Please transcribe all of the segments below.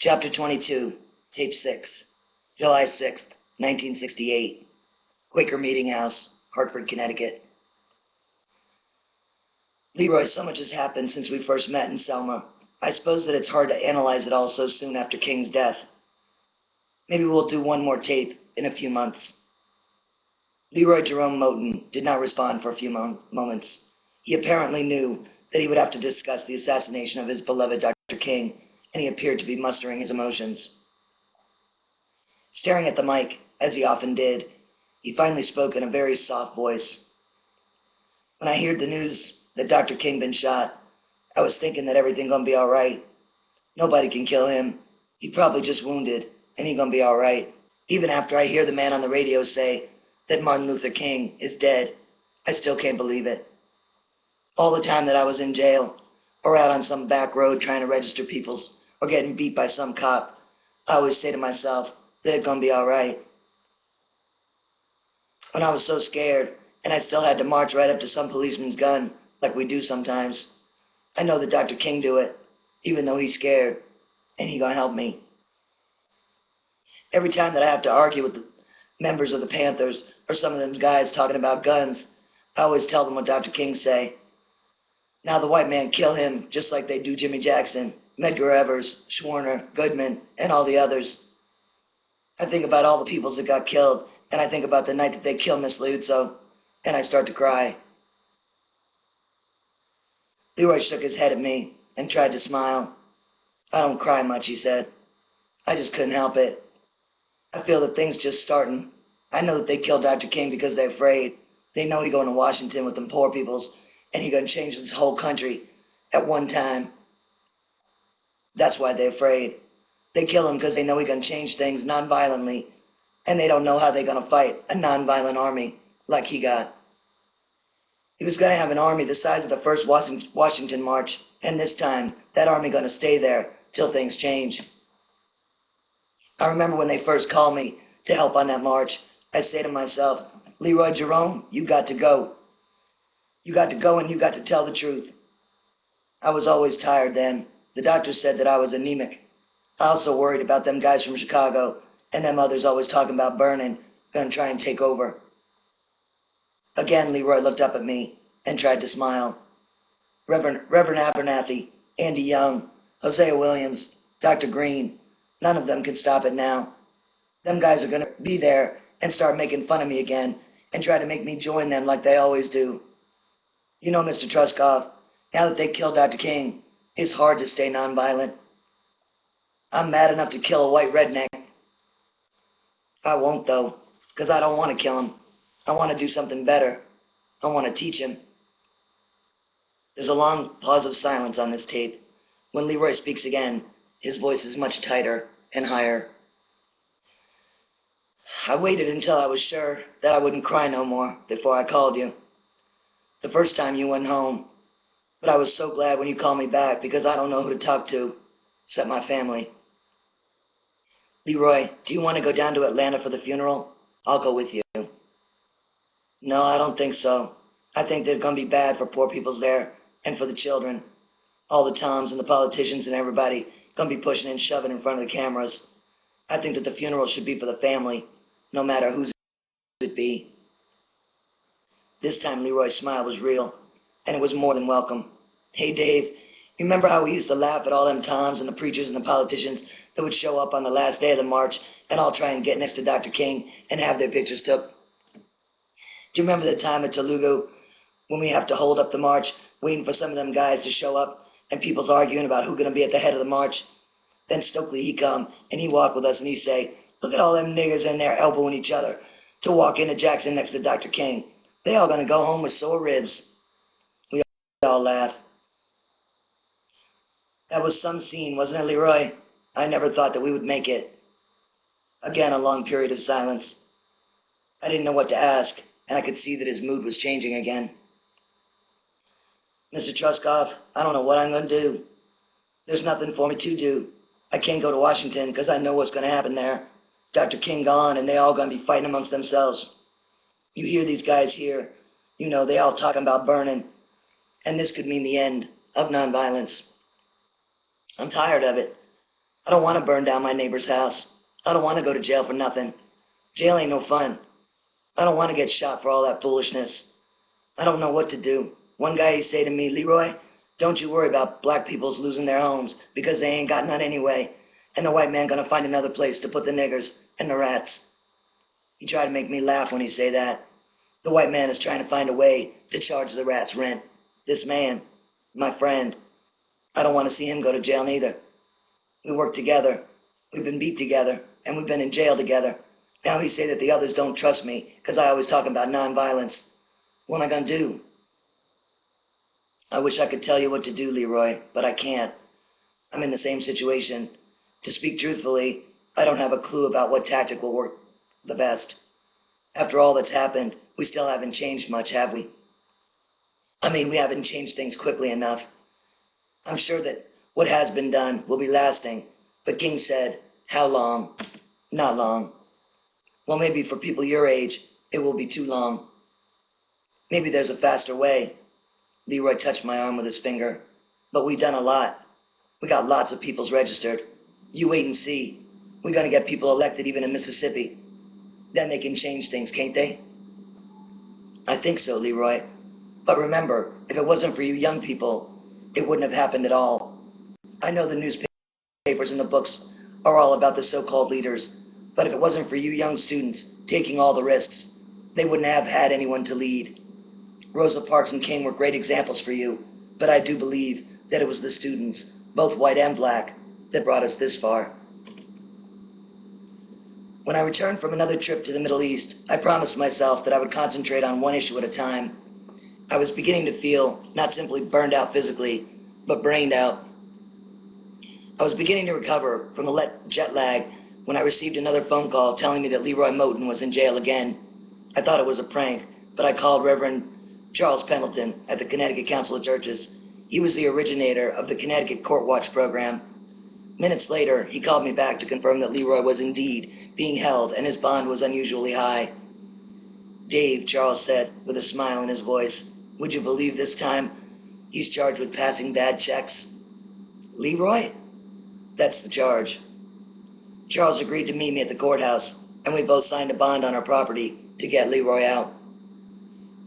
Chapter 22, Tape 6, July 6th, 1968, Quaker Meeting House, Hartford, Connecticut. Leroy, so much has happened since we first met in Selma. I suppose that it's hard to analyze it all so soon after King's death. Maybe we'll do one more tape in a few months. Leroy Jerome Moten did not respond for a few moments. He apparently knew that he would have to discuss the assassination of his beloved Dr. King, and he appeared to be mustering his emotions. Staring at the mic, as he often did, he finally spoke in a very soft voice. When I heard the news that Dr. King been shot, I was thinking that everything gonna be all right. Nobody can kill him. He probably just wounded, and he gonna be all right. Even after I hear the man on the radio say that Martin Luther King is dead, I still can't believe it. All the time that I was in jail, or out on some back road trying to register people's, or getting beat by some cop, I always say to myself that it's gonna be all right. When I was so scared, and I still had to march right up to some policeman's gun, like we do sometimes, I know that Dr. King do it, even though he's scared, and he gonna help me. Every time that I have to argue with the members of the Panthers, or some of them guys talking about guns, I always tell them what Dr. King say. Now the white man kill him just like they do Jimmy Jackson, Medgar Evers, Schwerner, Goodman, and all the others. I think about all the peoples that got killed, and I think about the night that they killed Miss Liuzzo, and I start to cry. Leroy shook his head at me and tried to smile. I don't cry much, he said. I just couldn't help it. I feel that things just starting. I know that they killed Dr. King because they're afraid. They know he going to Washington with them poor peoples, and he gonna change this whole country at one time. That's why they're afraid. They kill him because they know he gonna change things non-violently, and they don't know how they're gonna fight a non-violent army like he got. He was gonna have an army the size of the first Washington March, and this time, that army gonna stay there till things change. I remember when they first called me to help on that march, I say to myself, Leroy Jerome, you got to go. You got to go and you got to tell the truth. I was always tired then. The doctor said that I was anemic. I also worried about them guys from Chicago and them others always talking about burning, gonna try and take over. Again, Leroy looked up at me and tried to smile. Reverend Abernathy, Andy Young, Hosea Williams, Dr. Green, none of them can stop it now. Them guys are gonna be there and start making fun of me again and try to make me join them like they always do. You know, Mr. Truskoff, now that they killed Dr. King, it's hard to stay nonviolent. I'm mad enough to kill a white redneck. I won't, though, because I don't want to kill him. I want to do something better. I want to teach him. There's a long pause of silence on this tape. When Leroy speaks again, his voice is much tighter and higher. I waited until I was sure that I wouldn't cry no more before I called you. The first time you went home. But I was so glad when you called me back because I don't know who to talk to, except my family. Leroy, do you want to go down to Atlanta for the funeral? I'll go with you. No, I don't think so. I think they're going to be bad for poor peoples there and for the children. All the Toms and the politicians and everybody going to be pushing and shoving in front of the cameras. I think that the funeral should be for the family, no matter whose it be. This time Leroy's smile was real, and it was more than welcome. Hey, Dave, you remember how we used to laugh at all them Toms and the preachers and the politicians that would show up on the last day of the march and all try and get next to Dr. King and have their pictures took? Do you remember the time at Telugu when we have to hold up the march, waiting for some of them guys to show up, and people's arguing about who's going to be at the head of the march? Then Stokely, he come, and he walk with us, and he say, look at all them niggers in there elbowing each other to walk into Jackson next to Dr. King. They all going to go home with sore ribs. We all laugh. That was some scene, wasn't it, Leroy? I never thought that we would make it. Again, a long period of silence. I didn't know what to ask, and I could see that his mood was changing again. Mr. Truskoff, I don't know what I'm going to do. There's nothing for me to do. I can't go to Washington because I know what's going to happen there. Dr. King gone, and they all going to be fighting amongst themselves. You hear these guys here. You know, they all talking about burning. And this could mean the end of nonviolence. I'm tired of it. I don't want to burn down my neighbor's house. I don't want to go to jail for nothing. Jail ain't no fun. I don't want to get shot for all that foolishness. I don't know what to do. One guy, he say to me, Leroy, don't you worry about black people's losing their homes because they ain't got none anyway, and the white man gonna find another place to put the niggers and the rats. He tried to make me laugh when he say that. The white man is trying to find a way to charge the rats rent. This man, my friend, I don't want to see him go to jail neither. We work together. We've been beat together, and we've been in jail together. Now he say that the others don't trust me because I always talk about nonviolence. What am I gonna do? I wish I could tell you what to do, Leroy, but I can't. I'm in the same situation. To speak truthfully, I don't have a clue about what tactic will work the best. After all that's happened, we still haven't changed much, have we? I mean, we haven't changed things quickly enough. I'm sure that what has been done will be lasting, but King said, how long? Not long. Well, maybe for people your age, it will be too long. Maybe there's a faster way. Leroy touched my arm with his finger. But we done a lot. We got lots of peoples registered. You wait and see. We're gonna get people elected even in Mississippi. Then they can change things, can't they? I think so, Leroy. But remember, if it wasn't for you young people, it wouldn't have happened at all. I know the newspapers and the books are all about the so-called leaders, but if it wasn't for you young students taking all the risks, they wouldn't have had anyone to lead. Rosa Parks and King were great examples for you, but I do believe that it was the students, both white and black, that brought us this far. When I returned from another trip to the Middle East, I promised myself that I would concentrate on one issue at a time. I was beginning to feel not simply burned out physically, but brained out. I was beginning to recover from the jet lag when I received another phone call telling me that Leroy Moten was in jail again. I thought it was a prank, but I called Reverend Charles Pendleton at the Connecticut Council of Churches. He was the originator of the Connecticut Court Watch program. Minutes later, he called me back to confirm that Leroy was indeed being held and his bond was unusually high. Dave, Charles said, with a smile in his voice, would you believe this time he's charged with passing bad checks? Leroy? That's the charge. Charles agreed to meet me at the courthouse, and we both signed a bond on our property to get Leroy out.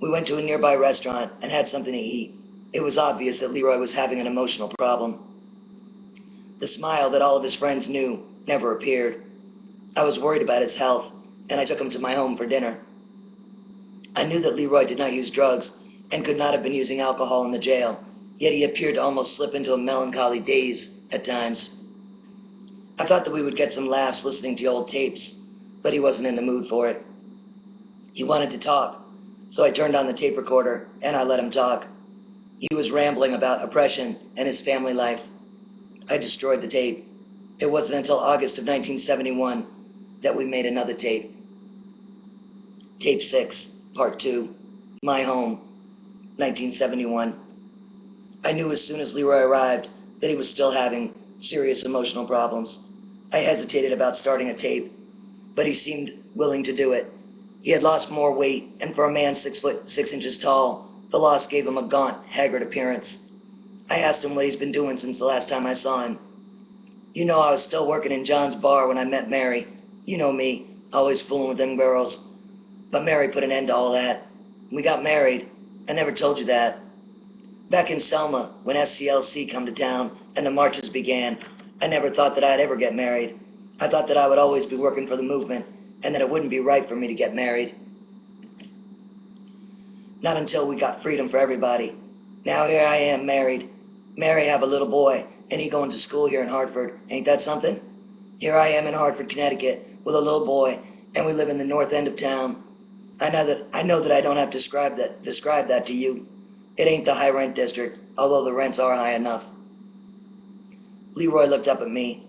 We went to a nearby restaurant and had something to eat. It was obvious that Leroy was having an emotional problem. The smile that all of his friends knew never appeared. I was worried about his health, and I took him to my home for dinner. I knew that Leroy did not use drugs and could not have been using alcohol in the jail, yet he appeared to almost slip into a melancholy daze at times. I thought that we would get some laughs listening to old tapes, but he wasn't in the mood for it. He wanted to talk, so I turned on the tape recorder and I let him talk. He was rambling about oppression and his family life. I destroyed the tape. It wasn't until August of 1971 that we made another tape. Tape 6, Part 2, My Home, 1971. I knew as soon as Leroy arrived that he was still having serious emotional problems. I hesitated about starting a tape, but he seemed willing to do it. He had lost more weight, and for a man 6 foot 6 inches tall, the loss gave him a gaunt, haggard appearance. I asked him what he's been doing since the last time I saw him. You know, I was still working in John's bar when I met Mary. You know me, always fooling with them girls. But Mary put an end to all that. We got married. I never told you that. Back in Selma, when SCLC come to town and the marches began, I never thought that I'd ever get married. I thought that I would always be working for the movement and that it wouldn't be right for me to get married. Not until we got freedom for everybody. Now here I am, married. Mary have a little boy, and he going to school here in Hartford. Ain't that something? Here I am in Hartford, Connecticut, with a little boy, and we live in the north end of town. I know that I don't have to describe that to you. It ain't the high rent district, although the rents are high enough. Leroy looked up at me,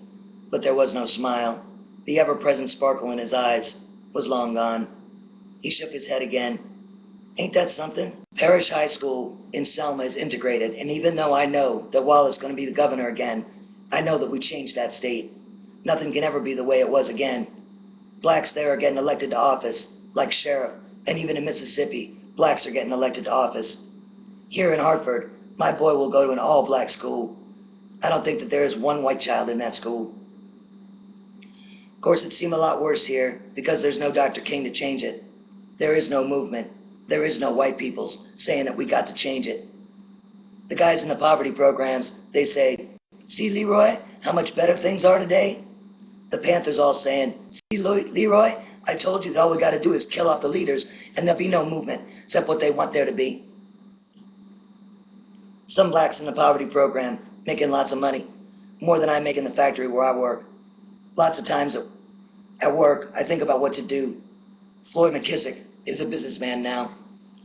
but there was no smile. The ever-present sparkle in his eyes was long gone. He shook his head again. Ain't that something? Parish High School in Selma is integrated, and even though I know that Wallace is going to be the governor again, I know that we changed that state. Nothing can ever be the way it was again. Blacks there are getting elected to office, like sheriff, and even in Mississippi, blacks are getting elected to office. Here in Hartford, my boy will go to an all-black school. I don't think that there is one white child in that school. Of course, it'd seem a lot worse here because there's no Dr. King to change it. There is no movement. There is no white peoples saying that we got to change it. The guys in the poverty programs, they say, "See, Leroy, how much better things are today?" The Panthers all saying, "See, Leroy, I told you that all we got to do is kill off the leaders and there'll be no movement except what they want there to be." Some blacks in the poverty program making lots of money, more than I make in the factory where I work. Lots of times at work, I think about what to do. Floyd McKissick is a businessman now.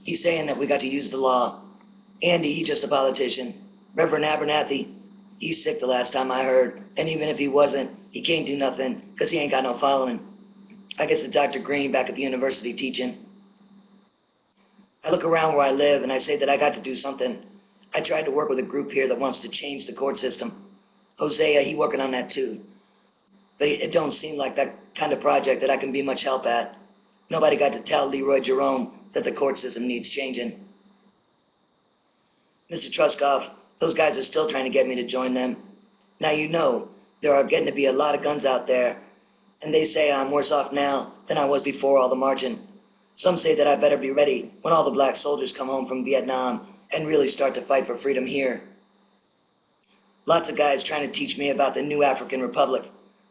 He's saying that we got to use the law. Andy, he's just a politician. Reverend Abernathy, he's sick the last time I heard, and even if he wasn't, he can't do nothing because he ain't got no following. I guess it's Dr. Green back at the university teaching. I look around where I live and I say that I got to do something. I tried to work with a group here that wants to change the court system. Hosea, he working on that too. But it don't seem like that kind of project that I can be much help at. Nobody got to tell Leroy Jerome that the court system needs changing. Mr. Truskoff, those guys are still trying to get me to join them. Now you know, there are getting to be a lot of guns out there, and they say I'm worse off now than I was before all the marching. Some say that I better be ready when all the black soldiers come home from Vietnam and really start to fight for freedom here. Lots of guys trying to teach me about the new African Republic.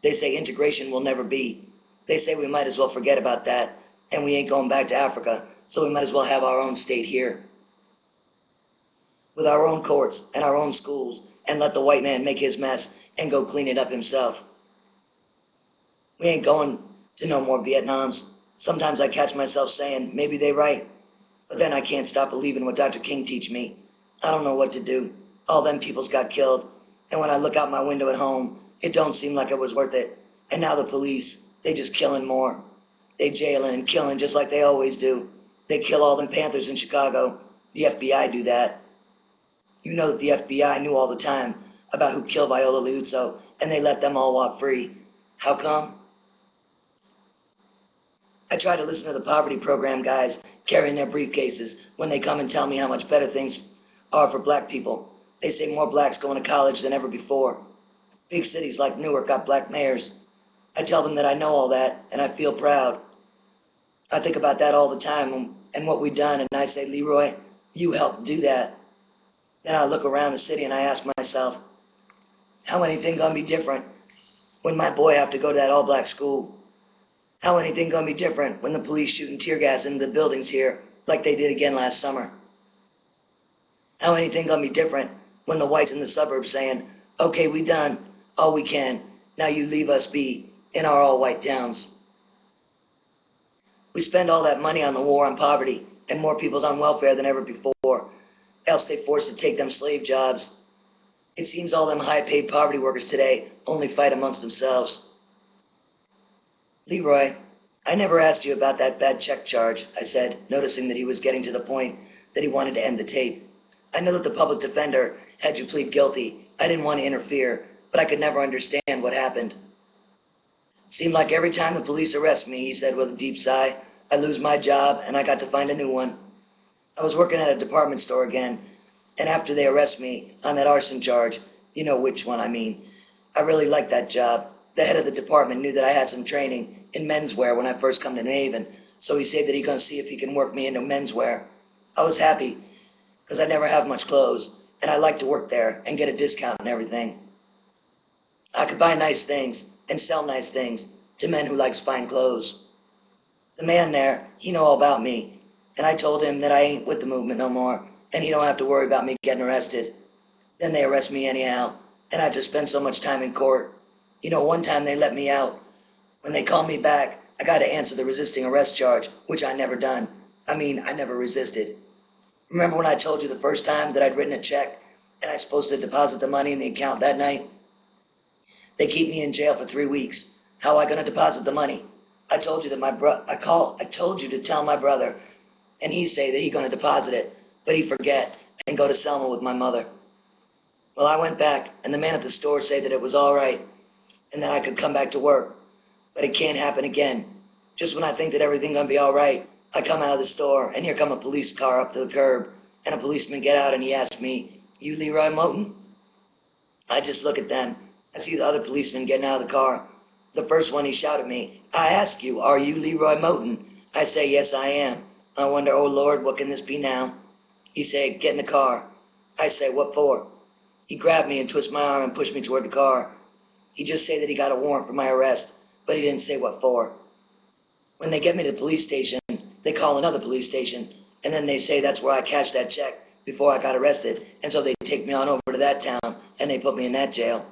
They say integration will never be. They say we might as well forget about that, and we ain't going back to Africa, so we might as well have our own state here. With our own courts and our own schools, and let the white man make his mess and go clean it up himself. We ain't going to no more Vietnams. Sometimes I catch myself saying, maybe they right, but then I can't stop believing what Dr. King teach me. I don't know what to do. All them peoples got killed, and when I look out my window at home, it don't seem like it was worth it. And now the police, they just killing more. They jailing and killing just like they always do. They kill all them Panthers in Chicago. The FBI do that. You know that the FBI knew all the time about who killed Viola Liuzzo, and they let them all walk free. How come? I try to listen to the poverty program guys carrying their briefcases when they come and tell me how much better things are for black people. They say more blacks going to college than ever before. Big cities like Newark got black mayors. I tell them that I know all that, and I feel proud. I think about that all the time and what we done, and I say, Leroy, you helped do that. Then I look around the city and I ask myself, how anything gonna be different when my boy have to go to that all-black school? How anything gonna be different when the police shooting tear gas into the buildings here like they did again last summer? How anything gonna be different when the whites in the suburbs saying, okay, we done all we can, now you leave us be in our all-white towns? We spend all that money on the war on poverty, and more people's on welfare than ever before, else they forced to take them slave jobs. It seems all them high-paid poverty workers today only fight amongst themselves. Leroy, I never asked you about that bad check charge, I said, noticing that he was getting to the point that he wanted to end the tape. I know that the public defender had you plead guilty. I didn't want to interfere, but I could never understand what happened. Seemed like every time the police arrest me, he said with a deep sigh, I lose my job and I got to find a new one. I was working at a department store again, and after they arrest me on that arson charge, you know which one I mean, I really liked that job. The head of the department knew that I had some training in menswear when I first come to New Haven, so he said that he's going to see if he can work me into menswear. I was happy, because I never have much clothes, and I like to work there and get a discount and everything. I could buy nice things and sell nice things to men who likes fine clothes. The man there, he know all about me, and I told him that I ain't with the movement no more, and he don't have to worry about me getting arrested. Then they arrest me anyhow, and I have to spend so much time in court. You know, one time they let me out. When they called me back, I got to answer the resisting arrest charge, which I never done. I never resisted. Remember when I told you the first time that I'd written a check, and I was supposed to deposit the money in the account that night? They keep me in jail for 3 weeks. How am I going to deposit the money? I told you that I told you to tell my brother, and he say that he going to deposit it, but he forget and go to Selma with my mother. Well, I went back, and the man at the store said that it was all right, and that I could come back to work. But it can't happen again. Just when I think that everything going to be all right, I come out of the store, and here come a police car up to the curb, and a policeman get out, and he asked me, you Leroy Moten? I just look at them. I see the other policeman getting out of the car. The first one he shouted at me. I ask you, are you Leroy Moten? I say, yes, I am. I wonder, oh Lord, what can this be now? He said, get in the car. I say, what for? He grabbed me and twisted my arm and pushed me toward the car. He just said that he got a warrant for my arrest, but he didn't say what for. When they get me to the police station, they call another police station, and then they say that's where I cashed that check before I got arrested, and so they take me on over to that town, and they put me in that jail.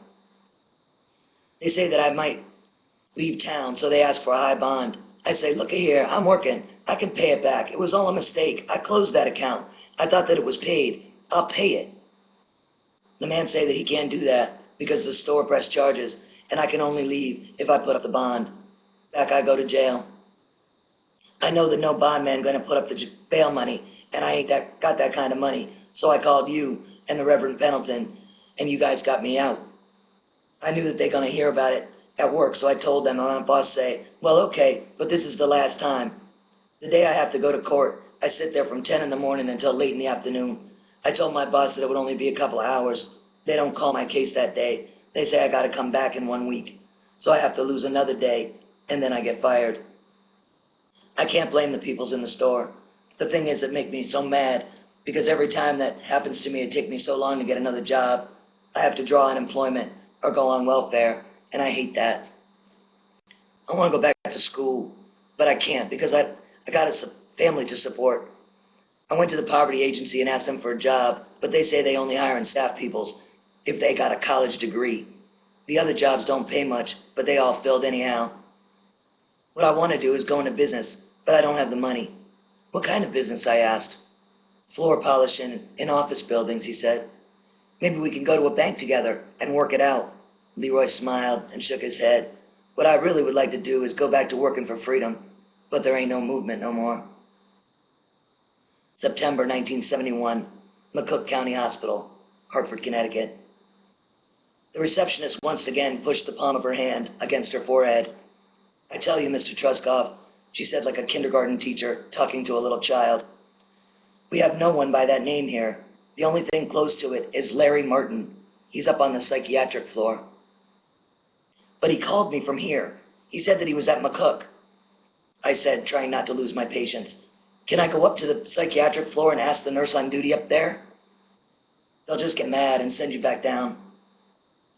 They say that I might leave town, so they ask for a high bond. I say, look here, I'm working. I can pay it back. It was all a mistake. I closed that account. I thought that it was paid. I'll pay it. The man say that he can't do that because the store pressed charges, and I can only leave if I put up the bond. Back I go to jail. I know that no bond man going to put up the bail money, and I ain't got that kind of money, so I called you and the Reverend Pendleton, and you guys got me out. I knew that they're going to hear about it at work, so I told them, and my boss say, well, okay, but this is the last time. The day I have to go to court, I sit there from 10 in the morning until late in the afternoon. I told my boss that it would only be a couple of hours. They don't call my case that day. They say I got to come back in 1 week. So I have to lose another day, and then I get fired. I can't blame the peoples in the store. The thing is, it makes me so mad, because every time that happens to me, it takes me so long to get another job. I have to draw unemployment or go on welfare, and I hate that. I want to go back to school, but I can't because I got a family to support. I went to the poverty agency and asked them for a job, but they say they only hire in staff peoples if they got a college degree. The other jobs don't pay much, but they all filled anyhow. What I want to do is go into business, but I don't have the money. What kind of business, I asked. Floor polishing in office buildings, he said. Maybe we can go to a bank together and work it out. Leroy smiled and shook his head. What I really would like to do is go back to working for freedom, but there ain't no movement no more. September 1971, McCook County Hospital, Hartford, Connecticut. The receptionist once again pushed the palm of her hand against her forehead. I tell you, Mr. Truskoff, she said like a kindergarten teacher talking to a little child. We have no one by that name here. The only thing close to it is Larry Martin. He's up on the psychiatric floor. But he called me from here. He said that he was at McCook. I said, trying not to lose my patience, can I go up to the psychiatric floor and ask the nurse on duty up there? They'll just get mad and send you back down.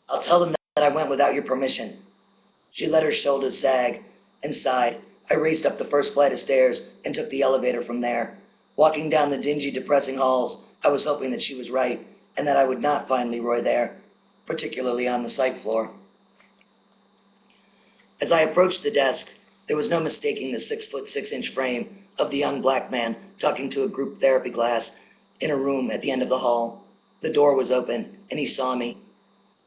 I'll tell them that I went without your permission. She let her shoulders sag and sighed. I raced up the first flight of stairs and took the elevator from there. Walking down the dingy, depressing halls, I was hoping that she was right and that I would not find Leroy there, particularly on the psych floor. As I approached the desk, there was no mistaking the 6'6" frame of the young black man talking to a group therapy class in a room at the end of the hall. The door was open, and he saw me.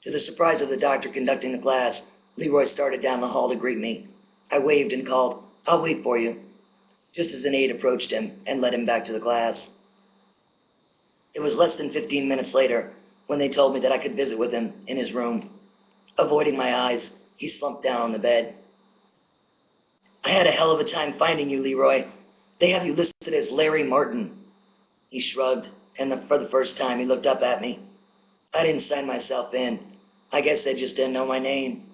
To the surprise of the doctor conducting the class, Leroy started down the hall to greet me. I waved and called, I'll wait for you, just as an aide approached him and led him back to the class. It was less than 15 minutes later when they told me that I could visit with him in his room. Avoiding my eyes, he slumped down on the bed. I had a hell of a time finding you, Leroy. They have you listed as Larry Martin. He shrugged, and for the first time he looked up at me. I didn't sign myself in. I guess they just didn't know my name.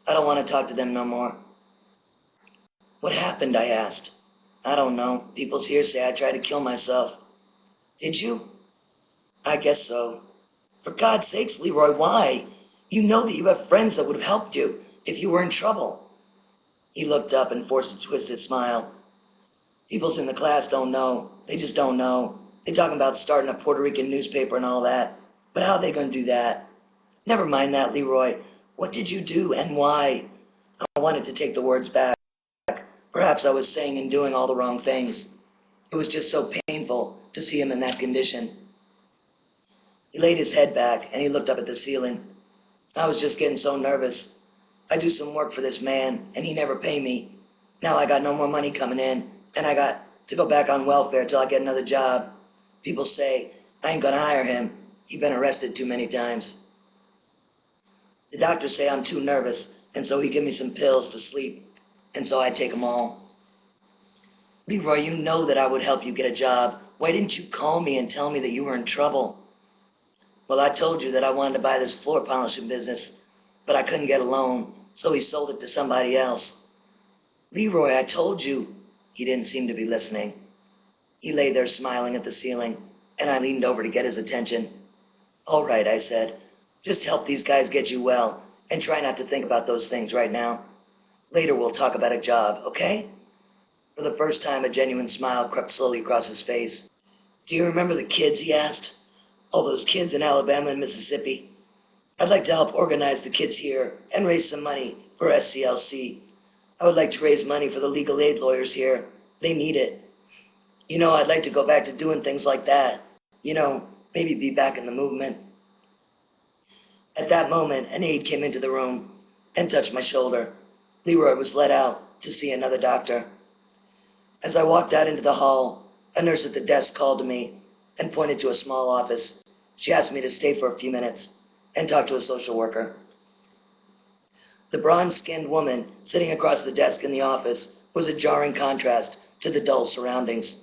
I don't want to talk to them no more. What happened, I asked. I don't know. People here say I tried to kill myself. Did you? I guess so. For God's sakes, Leroy, why? You know that you have friends that would have helped you if you were in trouble. He looked up and forced a twisted smile. Peoples in the class don't know. They just don't know. They're talking about starting a Puerto Rican newspaper and all that. But how are they going to do that? Never mind that, Leroy. What did you do and why? I wanted to take the words back. Perhaps I was saying and doing all the wrong things. It was just so painful to see him in that condition. He laid his head back and he looked up at the ceiling. I was just getting so nervous. I do some work for this man and he never pay me. Now I got no more money coming in and I got to go back on welfare till I get another job. People say I ain't gonna hire him. He's been arrested too many times. The doctors say I'm too nervous, and so he give me some pills to sleep, and so I take them all. Leroy, you know that I would help you get a job. Why didn't you call me and tell me that you were in trouble? Well, I told you that I wanted to buy this floor polishing business, but I couldn't get a loan, so he sold it to somebody else. Leroy, I told you. He didn't seem to be listening. He lay there smiling at the ceiling, and I leaned over to get his attention. All right, I said. Just help these guys get you well, and try not to think about those things right now. Later we'll talk about a job, okay? For the first time, a genuine smile crept slowly across his face. Do you remember the kids, he asked? All those kids in Alabama and Mississippi. I'd like to help organize the kids here and raise some money for SCLC. I would like to raise money for the legal aid lawyers here. They need it. I'd like to go back to doing things like that. Maybe be back in the movement. At that moment, an aide came into the room and touched my shoulder. Leroy was let out to see another doctor. As I walked out into the hall, a nurse at the desk called to me and pointed to a small office. She asked me to stay for a few minutes and talk to a social worker. The bronze-skinned woman sitting across the desk in the office was a jarring contrast to the dull surroundings.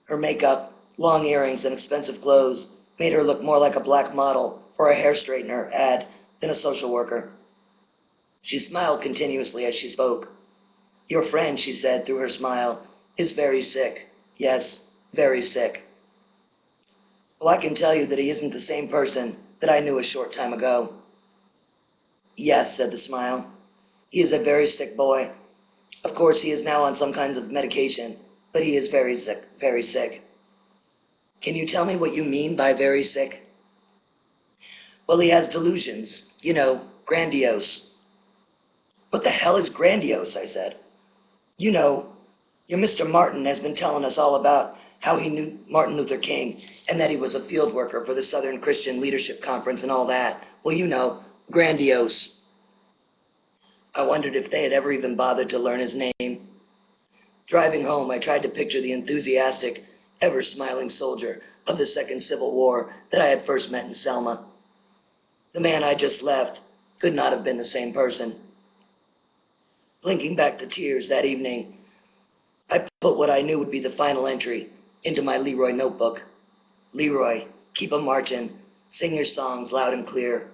Her makeup, long earrings, and expensive clothes made her look more like a black model for a hair straightener ad than a social worker. She smiled continuously as she spoke. Your friend, she said through her smile, is very sick. Yes, very sick. Well, I can tell you that he isn't the same person that I knew a short time ago. Yes, said the smile. He is a very sick boy. Of course, he is now on some kinds of medication, but he is very sick, very sick. Can you tell me what you mean by very sick? Well, he has delusions, grandiose. What the hell is grandiose, I said. Your Mr. Martin has been telling us all about how he knew Martin Luther King and that he was a field worker for the Southern Christian Leadership Conference and all that. Well, grandiose. I wondered if they had ever even bothered to learn his name. Driving home, I tried to picture the enthusiastic, ever-smiling soldier of the Second Civil War that I had first met in Selma. The man I just left could not have been the same person. Blinking back the tears that evening, I put what I knew would be the final entry into my Leroy notebook. Leroy, keep 'em marching. Sing your songs loud and clear.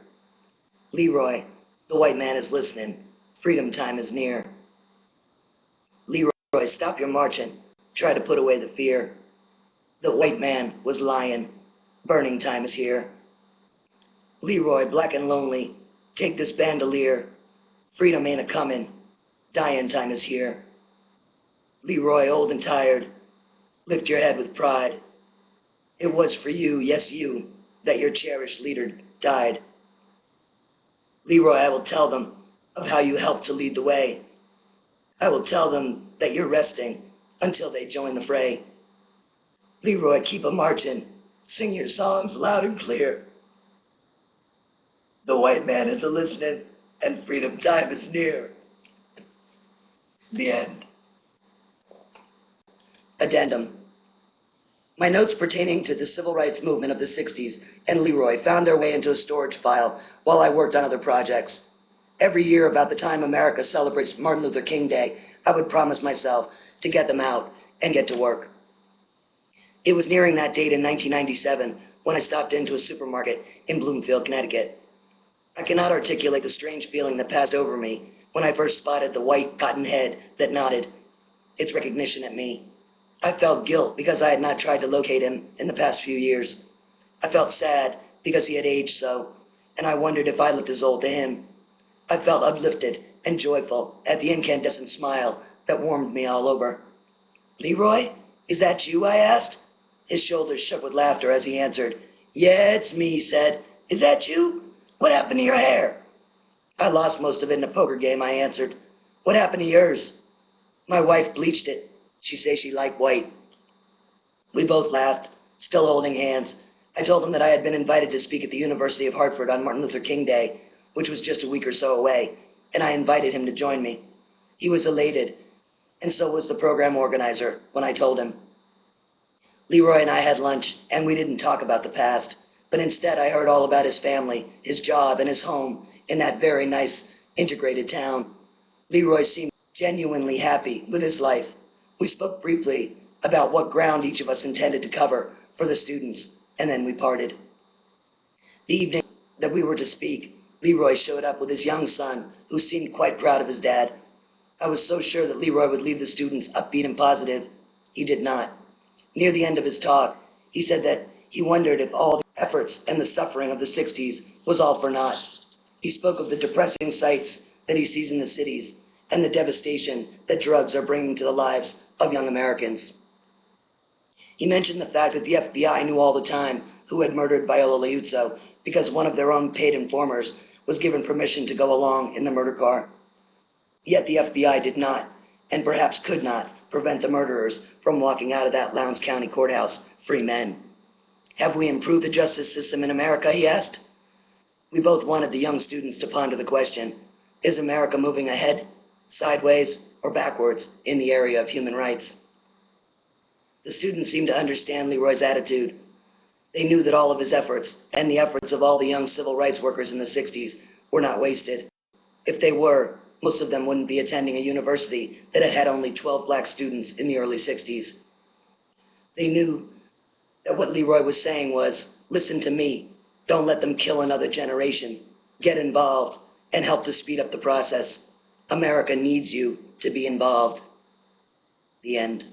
Leroy, the white man is listening. Freedom time is near. Leroy, stop your marching. Try to put away the fear. The white man was lying. Burning time is here. Leroy, black and lonely, take this bandolier. Freedom ain't a-comin'. Dying time is here. Leroy, old and tired, lift your head with pride. It was for you, yes you, that your cherished leader died. Leroy, I will tell them of how you helped to lead the way. I will tell them that you're resting until they join the fray. Leroy, keep 'em marching. Sing your songs loud and clear. The white man is a-listening, and freedom time is near. The end. Addendum. My notes pertaining to the civil rights movement of the 60s and Leroy found their way into a storage file while I worked on other projects. Every year about the time America celebrates Martin Luther King Day, I would promise myself to get them out and get to work. It was nearing that date in 1997 when I stopped into a supermarket in Bloomfield, Connecticut. I cannot articulate the strange feeling that passed over me when I first spotted the white cotton head that nodded its recognition at me. I felt guilt because I had not tried to locate him in the past few years. I felt sad because he had aged so, and I wondered if I looked as old to him. I felt uplifted and joyful at the incandescent smile that warmed me all over. Leroy, is that you? I asked. His shoulders shook with laughter as he answered. Yeah, it's me, he said. Is that you? What happened to your hair? I lost most of it in a poker game, I answered. What happened to yours? My wife bleached it. She says she liked white. We both laughed, still holding hands. I told him that I had been invited to speak at the University of Hartford on Martin Luther King Day, which was just a week or so away, and I invited him to join me. He was elated, and so was the program organizer when I told him. Leroy and I had lunch, and we didn't talk about the past, but instead I heard all about his family, his job, and his home in that very nice, integrated town. Leroy seemed genuinely happy with his life. We spoke briefly about what ground each of us intended to cover for the students, and then we parted. The evening that we were to speak, Leroy showed up with his young son, who seemed quite proud of his dad. I was so sure that Leroy would leave the students upbeat and positive. He did not. Near the end of his talk, he said that he wondered if all the efforts and the suffering of the 60s was all for naught. He spoke of the depressing sights that he sees in the cities and the devastation that drugs are bringing to the lives of young Americans. He mentioned the fact that the FBI knew all the time who had murdered Viola Liuzzo because one of their own paid informers was given permission to go along in the murder car. Yet the FBI did not, and perhaps could not, prevent the murderers from walking out of that Lowndes County courthouse free men. Have we improved the justice system in America, he asked. We both wanted the young students to ponder the question, is America moving ahead, sideways, or backwards in the area of human rights? The students seemed to understand Leroy's attitude. They knew that all of his efforts, and the efforts of all the young civil rights workers in the 60s, were not wasted. If they were, most of them wouldn't be attending a university that had had only 12 black students in the early 60s. They knew that what Leroy was saying was, listen to me, don't let them kill another generation. Get involved and help to speed up the process. America needs you to be involved. The end.